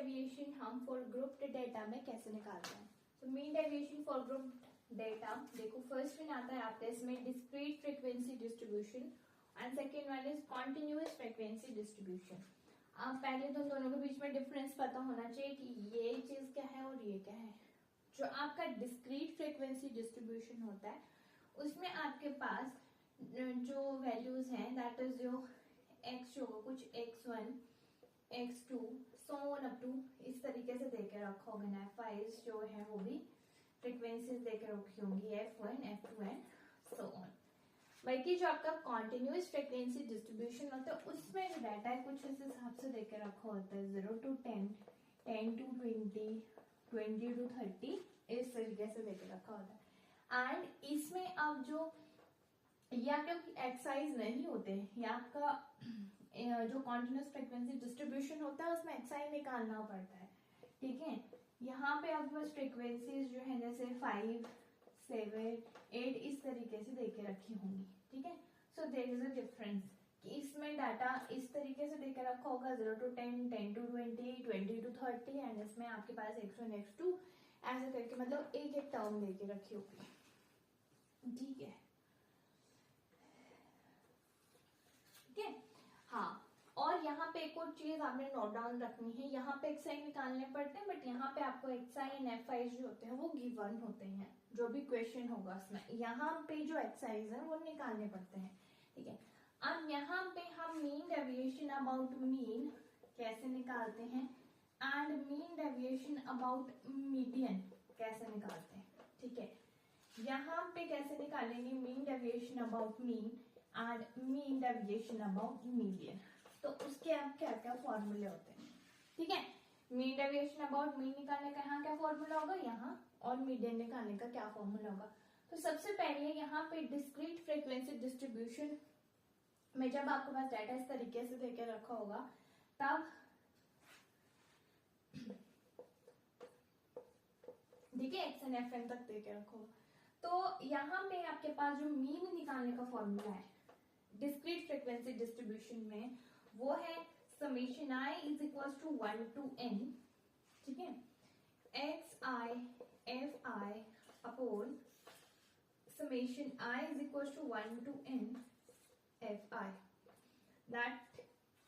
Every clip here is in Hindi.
डेविएशन हम फॉर ग्रुप्ड डेटा में कैसे निकालते हैं। तो mean deviation for grouped data, देखो फर्स्ट वन आता है आपका इसमें discrete frequency distribution and second one is continuous frequency distribution. आप पहले तो दोनों के बीच में डिफरेंस पता होना चाहिए कि ये चीज क्या है और ये क्या है। जो आपका डिस्क्रीट फ्रीक्वेंसी डिस्ट्रीब्यूशन होता है उसमें आपके पास जो वैल्यूज हैं दैट इज जो एक्स जो कुछ x1 x2 so on up to इस तरीके से देके रखा होगा ना। फाइल्स जो है वो भी फ्रीक्वेंसीज देके रखी होंगी f1 f2 and so on. बाकी जो आपका कॉन्टिन्यूअस फ्रीक्वेंसी डिस्ट्रीब्यूशन होता है उसमें जो डाटा है कुछ इस हिसाब से देके रखा होता है 0 to 10, 10 to 20, 20 to 30 इस तरीके से देके रखा होता है। एंड इसमें अब जो या क्योंकि एक्साइज नहीं होते या आपका जो कॉन्टिन्यूअस फ्रीक्वेंसी डिस्ट्रीब्यूशन होता है उसमें एक्साइज निकालना पड़ता है, ठीक है। यहाँ पे आपके पास फ्रीक्वेंसीज जो है जैसे 5, 7, 8 इस तरीके से देके रखी होंगी, ठीक है। So there is a difference कि इसमें डाटा इस तरीके से देके रखा होगा 0 to 10, 10 to 20, 20 to 30 एंड इसमें आपके पास x1 x2 ऐसे करके मतलब एक एक टर्म देके रखी होगी, ठीक है। ठीक है, हाँ। और यहाँ पे एक और चीज आपने नोट डाउन रखनी है, यहाँ पे एक्साई निकालने पड़ते हैं बट यहाँ पे आपको एक्साई एंड एफआई जो होते हैं वो गिवन होते हैं जो भी क्वेश्चन होगा उसमें। यहाँ पे जो एक्साइज है वो निकालने पड़ते हैं, ठीक है। अब यहाँ पे हम मीन डेविएशन अबाउट मीन कैसे निकालते हैं and mean deviation about median कैसे निकालते हैं, ठीक है। यहाँ पे कैसे निकालेंगे mean deviation about mean and mean deviation about median, तो उसके अब क्या क्या फॉर्मूले होते हैं, ठीक है। मीन डेविएशन अबाउट मीन निकालने का यहाँ क्या फॉर्मूला होगा यहाँ, और मीडियन निकालने का क्या फॉर्मूला होगा। तो सबसे पहले यहाँ पे डिस्क्रीट फ्रीक्वेंसी डिस्ट्रीब्यूशन में जब आपके पास डाटा इस तरीके से देके रखा होगा तब देखिए एक्स एन एफ एन तक देके रखो, तो यहाँ पे आपके पास जो मीन निकालने का फॉर्मूला है डिस्क्रीट फ्रीक्वेंसी डिस्ट्रीब्यूशन में वो है summation i is equal to 1 to n, ठीक है, x i f i upon summation i is equal to 1 to n f i that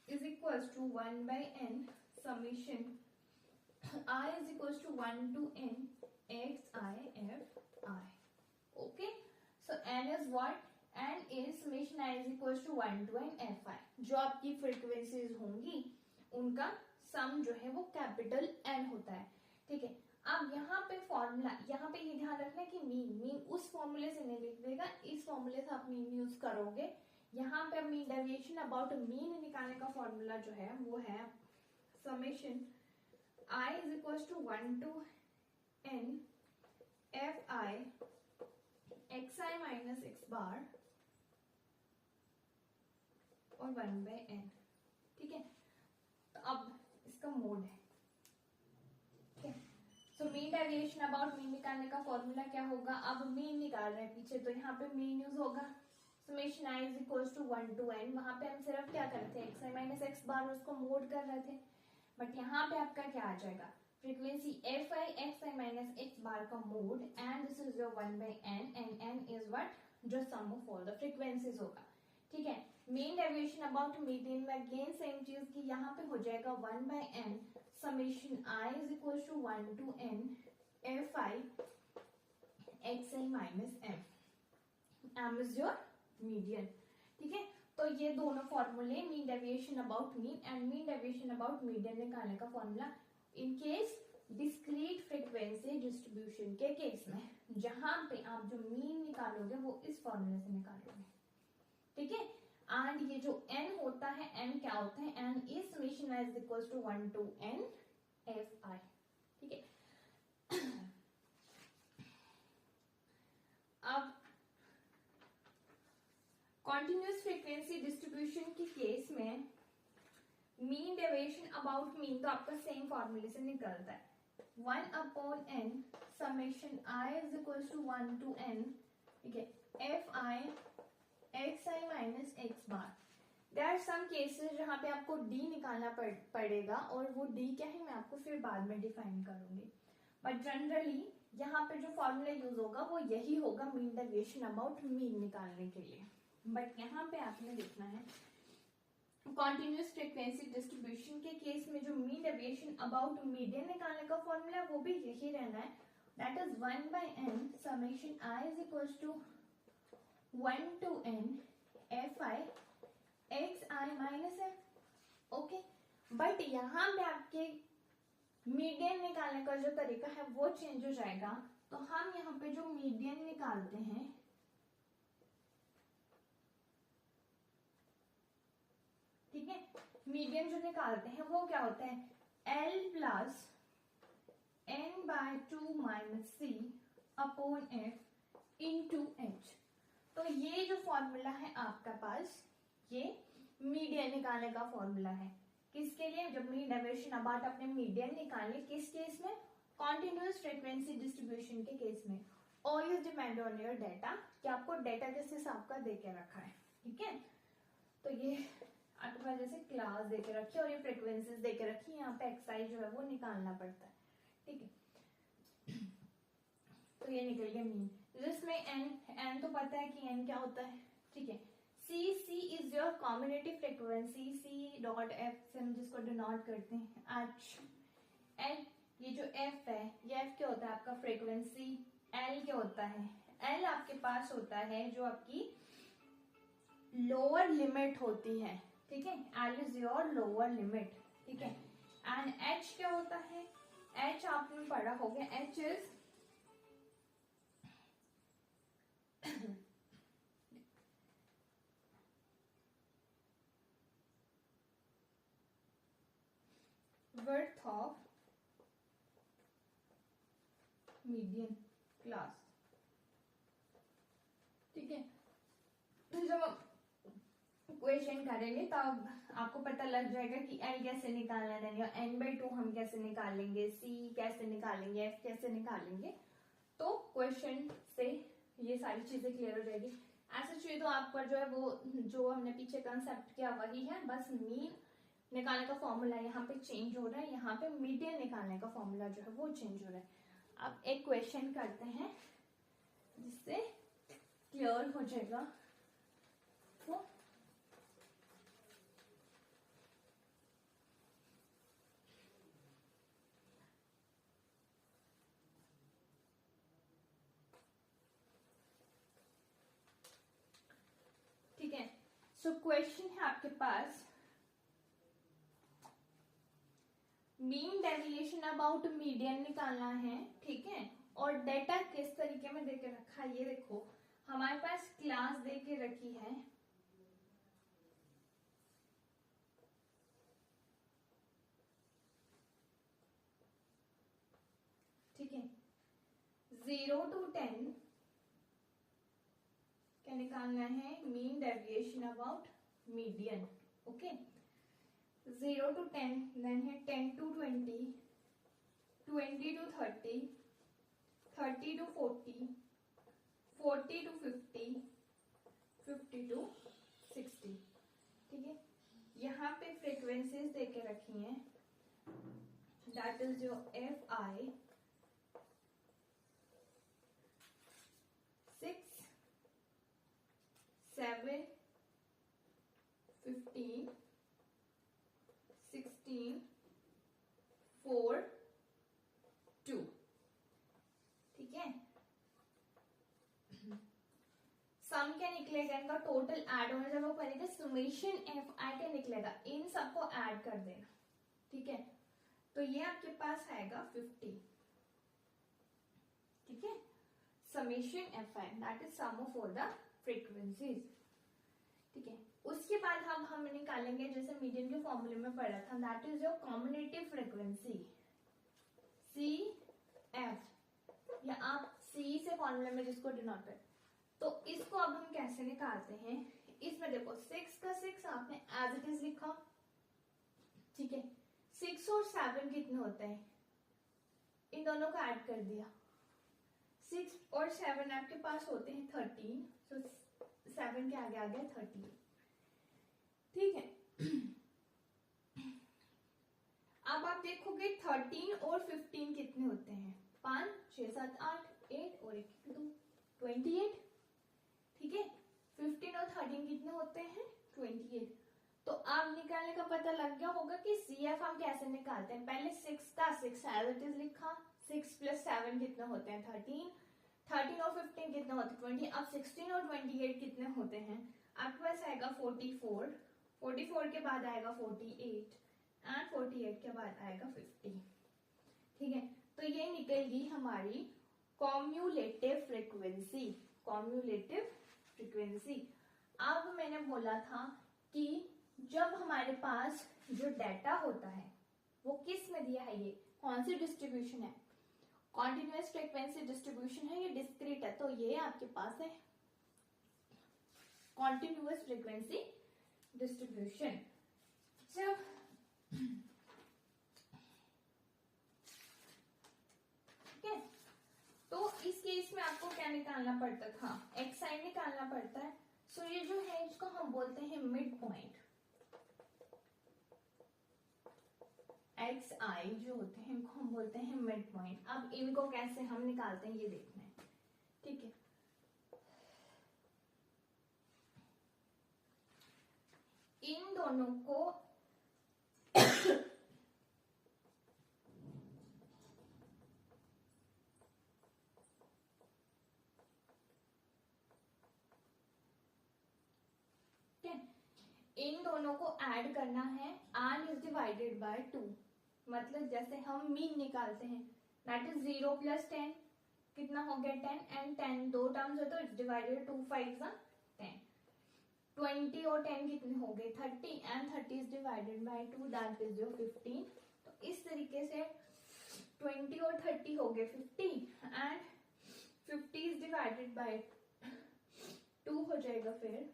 is equal to 1 by n summation I is equals to 1 to n x I f I. Okay, so n is what? n is summation I is equals to 1 to n f I. जो आपकी फ्रीक्वेंसीज होंगी उनका सम जो है वो कैपिटल n होता है, ठीक है। अब यहाँ पे फॉर्मूला, यहाँ पे ये ध्यान रखना कि मीन उस फॉर्मूले से नहीं लिख देगा, इस फॉर्मूले से आप मीन यूज करोगे। यहाँ पे मीन डेविएशन अबाउट मीन निकालने का फॉर्मूला जो है वो है summation I is equals to 1 to n f I x I minus x bar और 1 by n, ठीक है। तो अब इसका मोड है, ठीक है। So mean deviation about mean निकालने का फॉर्मूला क्या होगा, अब मीन निकाल रहे हैं पीछे तो यहाँ पे मीन यूज होगा summation I is equals to 1 to n। वहां पे हम सिर्फ क्या कर रहे थे x I minus x bar उसको मोड कर रहे थे, बट यहाँ पे आपका क्या आ जाएगा frequency f i x I minus x bar का mod and this is your 1 by n and n is what जो sum of all the frequencies होगा, ठीक है। मीन डेविएशन अबाउट मीडियन में अगेन सेम चीज की यहाँ पे हो जाएगा 1 by n summation i is equal to 1 to n f i x I minus M is your median, ठीक है। तो ये दोनों फॉर्मूले mean deviation about mean and mean deviation about median निकालने का formula in case discrete frequency distribution के केस में जहां पे आप जो मीन निकालोगे वो इस फॉर्मूले से निकालोगे, ठीक है। एंड ये जो n होता है n क्या होता है, n is summation i is equal to 1 to n f i, ठीक है। अब कॉन्टिन्यूअस फ्रीक्वेंसी डिस्ट्रीब्यूशन के केस में मीन डेविएशन अबाउट मीन तो आपका सेम फॉर्मूले से निकलता है 1 upon n summation i is equal to 1 to n, ठीक है, f i x I minus x bar. There are some cases जहाँ पे आपको डी निकालना पड़ेगा, और वो डी क्या है मैं आपको फिर बाद में डिफाइन करूंगी, बट जनरली यहाँ पे जो फॉर्मूला यूज होगा वो यही होगा मीन डेविएशन अबाउट मीन निकालने के लिए। बट यहाँ पे आपने देखना है कॉन्टिन्यूस फ्रीक्वेंसी डिस्ट्रीब्यूशन के केस में जो मीन डेविएशन अबाउट मीडियन निकालने का फॉर्मूला है वो भी यही रहना है, that is 1/n summation i is equals to 1 to n fi xi minus f। Okay, but यहाँ पे आपके मीडियन निकालने का जो तरीका है वो चेंज हो जाएगा। तो हम यहाँ पे जो मीडियन निकालते हैं, ठीक है, मीडियन जो निकालते हैं वो क्या होता है L plus n/2 minus c upon f into h। तो ये जो फॉर्मूला है आपका पास, ये मीडियन निकालने का फॉर्मूला है। किसके लिए? जब मीन डेविएशन अबाउट अपने मीडियन निकालने, किस केस में? कॉन्टिन्यूस फ्रीक्वेंसी डिस्ट्रीब्यूशन के केस में। Always depend on your data कि आपको डाटा किस हिसाब का दे के रखा है, ठीक है। तो ये आपके पास जैसे क्लास दे के रखी है और ये फ्रीक्वेंसीज दे के रखी है, यहाँ पे एक्साइज जो है वो निकालना पड़ता है, ठीक है। तो ये निकल गया मीन, जिसमें n तो पता है कि n क्या होता है, ठीक है। C is your combinative frequency, C.f से हम जिसको डिनोट करते हैं H। ये जो f है, ये f क्या होता है आपका फ्रीक्वेंसी, L क्या होता है, L आपके पास होता है जो आपकी लोअर लिमिट होती है, ठीक है। L is your lower limit, ठीक है। एंड H क्या होता है, H आपने पढ़ा होगा, H is worth of median class, ठीक है। तो जब क्वेश्चन करेंगे तब आपको पता लग जाएगा कि L कैसे निकालना है, या n/2 हम कैसे निकालेंगे, C कैसे निकालेंगे, F कैसे निकालेंगे। तो क्वेश्चन से ये सारी चीजें क्लियर हो जाएगी। ऐसा चाहिए तो आप पर जो है वो जो हमने पीछे कंसेप्ट किया वही है, बस मीन निकालने का फॉर्मूला यहाँ पे चेंज हो रहा है, यहाँ पे मीडियन निकालने का फॉर्मूला जो है वो चेंज हो रहा है। अब एक क्वेश्चन करते हैं जिससे क्लियर हो जाएगा। तो ठीक है, सो क्वेश्चन है आपके पास मीन डेविएशन अबाउट मीडियन निकालना है, ठीक है। और डेटा किस तरीके में देके रखा है ये देखो, हमारे पास क्लास दे के रखी है, ठीक है। 0 to 10 क्या निकालना है, mean deviation about median, okay. 0 to 10, then है 10 to 20, 20 to 30, 30 to 40, 40 to 50, 50 to 60, ठीक है। यहाँ पे फ्रीक्वेंसीज देके रखी हैं, दैट इज योर fi 6, 7, 15, 16, 4, 2, ठीक है। सम क्या निकलेगा, इनका टोटल ऐड होने जब वो करेंगे समेशन fi क्या निकलेगा, इन सबको ऐड कर देना, ठीक है। तो ये आपके पास आएगा 50, ठीक है। Summation fi that is sum of all the frequencies, ठीक है। उसके बाद हम निकालेंगे जैसे मीडियन के फॉर्मूले में पढ़ा था, that is your combinative frequency CF, या आप C से फॉर्मूले में जिसको डिनोट कर। तो इसको अब हम कैसे निकालते हैं, इसमें देखो 6 का 6 आपने एज इट इज लिखा, ठीक है। 6 और 7 कितने होते हैं, इन दोनों को ऐड कर दिया, 6 और 7 आपके पास होते हैं 13, तो 7 के आगे आ गया 13, ठीक है। अब आप देखोगे 13 और 15 कितने होते हैं, 5 6 7 8 8 और 1 2 28। ठीक है, 15 और 13 कितने होते हैं, 28। तो आप निकालने का पता लग गया होगा कि CF हम कैसे निकालते हैं। पहले 6 था, 6 एज इट इज लिखा, 6 + 7 कितने होते हैं, 13, 13 और 15 कितने होते हैं, 20। अब 16 और 28 कितने होते हैं, आपके पास आएगा 44, 44 के बाद आएगा 48 एंड 48 के बाद आएगा 50। ठीक है, तो ये निकल गई हमारी कॉम्युलेटिव फ्रीक्वेंसी, कॉम्युलेटिव फ्रीक्वेंसी। अब मैंने बोला था कि जब हमारे पास जो डाटा होता है वो किस में दिया है, ये कौन सी डिस्ट्रीब्यूशन है, कॉन्टिन्यूअस फ्रीक्वेंसी डिस्ट्रीब्यूशन है, ये डिस्क्रीट है। तो ये आपके पास है कॉन्टिन्यूअस फ्रीक्वेंसी डिस्ट्रीब्यूशन। जब ठीक है, तो इस केस में आपको क्या निकालना पड़ता था, xi निकालना पड़ता है। सो ये जो है इसको हम बोलते हैं मिड पॉइंट, xi जो होते हैं इनको हम बोलते हैं मिड पॉइंट। अब इनको कैसे हम निकालते हैं ये देखना है। ठीक है, इन दोनों को इन दोनों को ऐड करना है, r इज डिवाइडेड बाय 2। मतलब जैसे हम मीन निकालते हैं, दैट इज 0 + 10 कितना हो गया, 10 एंड 10 दो टर्म्स है तो इट्स डिवाइडेड 2 5 10। 20 और 10 कितने हो गए, 30 and 30 is divided by 2 that is your 15। तो इस तरीके से 20 और 30 हो गए 50 एंड 50 इज डिवाइडेड बाय 2 हो जाएगा फिर।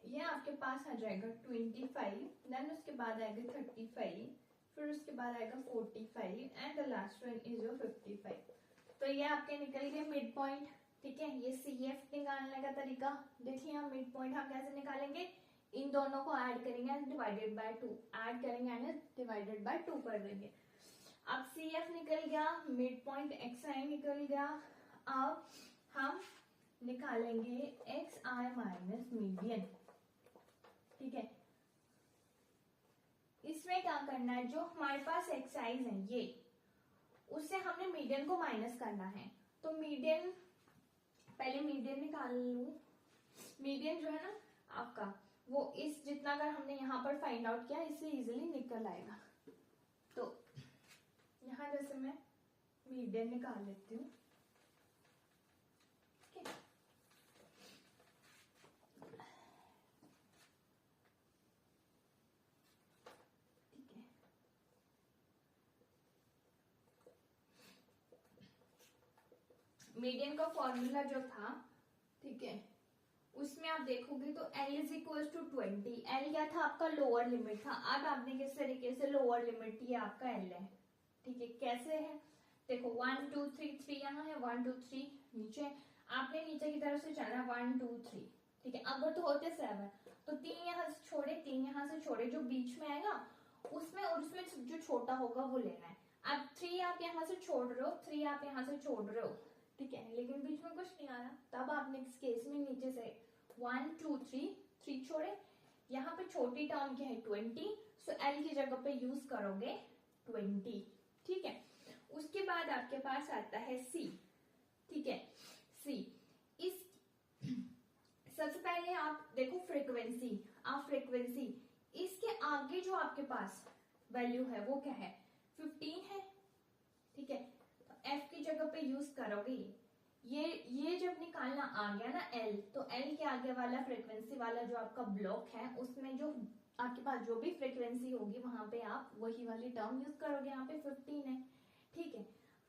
ये आपके पास आ जाएगा 25, देन उसके बाद आएगा 35, फिर उसके बाद आएगा 45 and the last one is your 55। तो ये आपके निकल गए मिड पॉइंट। ठीक है, ये CF निकालने का तरीका देखिए, हम मिड पॉइंट हम कैसे निकालेंगे, इन दोनों को ऐड करेंगे एंड डिवाइडेड बाय 2, ऐड करेंगे एंड डिवाइडेड बाय 2 कर देंगे। अब CF निकल गया, मिड पॉइंट xi निकल गया। अब हम निकालेंगे xi माइनस मीडियन। ठीक है, इसमें क्या करना है, जो हमारे पास एक्साइज है ये, उससे हमने मीडियन को माइनस करना है। तो मीडियन, पहले मीडियन निकाल लूं। मीडियन जो है ना आपका, वो इस जितना अगर हमने यहाँ पर फाइंड आउट किया, इससे इजीली निकल आएगा। तो यहाँ जैसे मैं मीडियन निकाल लेती हूँ। मीडियन का फॉर्मूला जो था, ठीक है, उसमें आप देखोगे तो L is equal to 20। L क्या था आपका, लोअर लिमिट था। अब आपने किस तरीके से लोअर लिमिट, ये आपका L है। ठीक है, कैसे है, देखो 1 2 3 3 यहाँ है, 1 2 3 नीचे, आपने नीचे की तरफ से चलना 1 2 3। ठीक है, अगर तो होते 7 तो 3 यहाँ से छोड़े, 3 यहाँ से छोड़े, जो बीच में आएगा उसमें, और उसमें जो छोटा होगा वो लेना है। अब 3 आप यहाँ से छोड़ रहे हो, 3 आप यहाँ से छोड़ रहे हो, ठीक है, लेकिन बीच में कुछ नहीं आ रहा, तब आपने इस केस में नीचे से 1 2 3 छोड़े, यहाँ पे छोटी टर्म क्या है 20, सो L की जगह पे यूज करोगे 20। ठीक है, उसके बाद आपके पास आता है C। ठीक है, C, इस सबसे पहले आप देखो फ्रीक्वेंसी, आप फ्रीक्वेंसी, इसके आगे जो आपके पास वैल्यू है वो क्या है, 15 है। ठीक है, F की जगह पे यूज करोगे ये जब निकालना आ गया ना L, तो L के आगे वाला फ्रीक्वेंसी वाला जो आपका ब्लॉक है, उसमें जो आपके पास जो भी फ्रीक्वेंसी होगी वहां पे आप वही वाली टर्म यूज करोगे। यहाँ पे 15 है। ठीक है,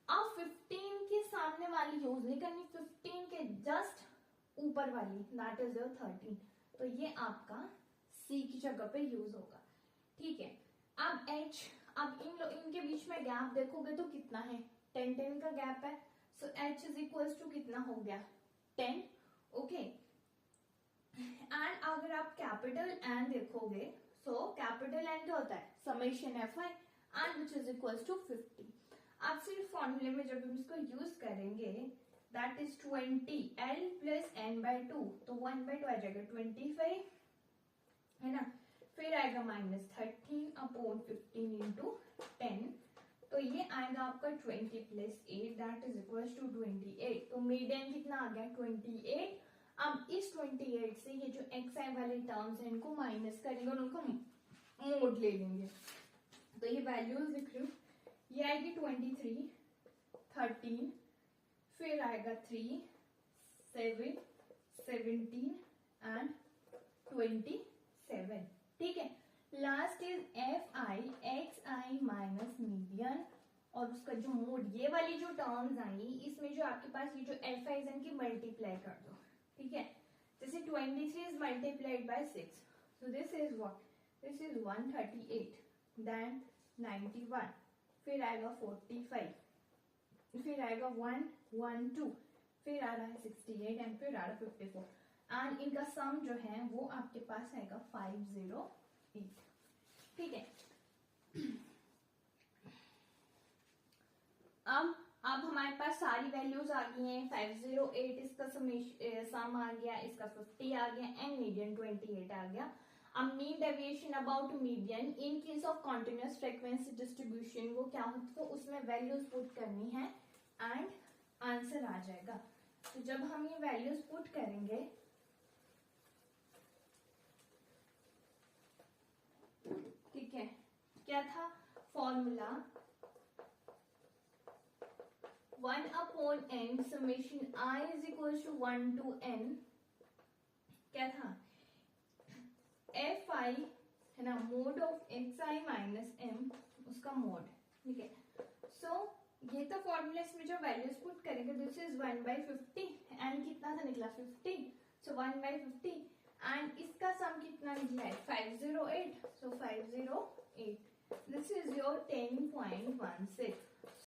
अब 15 के सामने वाली यूज नहीं करनी, 15 के जस्ट ऊपर वाली, दैट इज योर 13। तो ये आपका C की जगह पे यूज होगा। ठीक है, अब H, अब इनके बीच में गैप देखोगे तो कितना है, 10 10 का गैप है। सो H इज इक्वल्स टू कितना हो गया, 10. ओके, एंड अगर आप कैपिटल एन देखोगे, सो कैपिटल एन क्या होता है, summation f i and which is equals to 50. आप सिर्फ फॉर्मूले में जब हम इसको यूज करेंगे, that is 20 L plus n by 2, तो 1 बाय 2 आ जाएगा 25, है ना. फिर आएगा -13 अपॉन 15 इंटू 10, तो ये आएगा आपका 20 plus 8 that is equals to 28. तो मीडियन कितना आ गया, 28. अब इस 28 से ये जो एक्स आई वाले टर्म्स हैं इनको माइनस करेंगे और उनको मोड ले लेंगे. तो ये वैल्यूज लिख रही हूँ, ये आएगी 23, 13, फिर आएगा 3, 7, 17 एंड 27. ठीक है. Last is F i x I minus median, और उसका जो मोड, ये वाली जो टर्म्स आई इसमें जो आपके पास ये जो एफ आई इनकी मल्टीप्लाई कर दो. ठीक है. जैसे 23 is multiplied by 6, so this is what, this is 138, then 91, फिर आएगा 45, फिर आएगा 112, फिर आ रहा है 68 एंड फिर आ रहा है 54, एंड इनका सम जो है वो आपके पास आएगा 508. ठीक है. अब हमारे पास सारी वैल्यूज आ गई हैं. 508 इसका सम आ गया, इसका 50 आ गया एंड मीडियन 28 आ गया. अब mean deviation about median in case of continuous frequency distribution, वो क्या होता है, उसमें वैल्यूज पुट करनी है एंड आंसर आ जाएगा. तो जब हम ये वैल्यूज पुट करेंगे, ठीक है, क्या था formula, 1 upon n summation i is equal to 1 to n, क्या था, एफ आई, है ना, mod of X I minus M, उसका मोड. ठीक है. सो ये तो फॉर्मूला, इसमें जो वैल्यूज पुट करेंगे, दिस इज 1/50 एंड कितना था निकला 50, सो 1/50 एंड इसका सम कितना निकला है 508, सो 508, दिस इज योर 10.16.